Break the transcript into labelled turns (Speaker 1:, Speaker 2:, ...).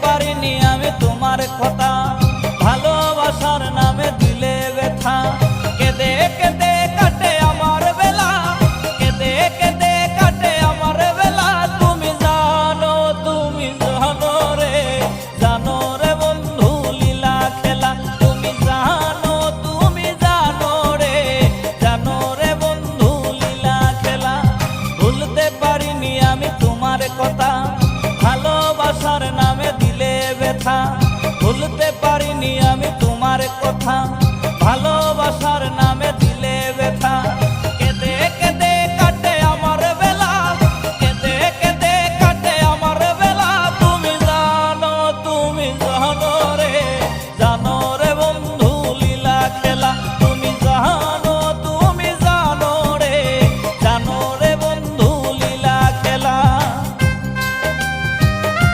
Speaker 1: পারিনি আমি তোমার কথা, ভালোবাসার নামে দিলে ব্যথা। কেঁদে কেঁদে কাটে আমার বেলা, কেঁদে কেঁদে কাটে আমার বেলা। তুমি জানো রে, জানো রে বন্ধু লীলা খেলা। তুমি জানো রে, জানো রে বন্ধু লীলা খেলা। ভুলতে পারিনি আমি তোমার কথা, ভালোবাসার নামে দিলে ব্যথা। ভুলতে পারিনি আমি তোমার কথা।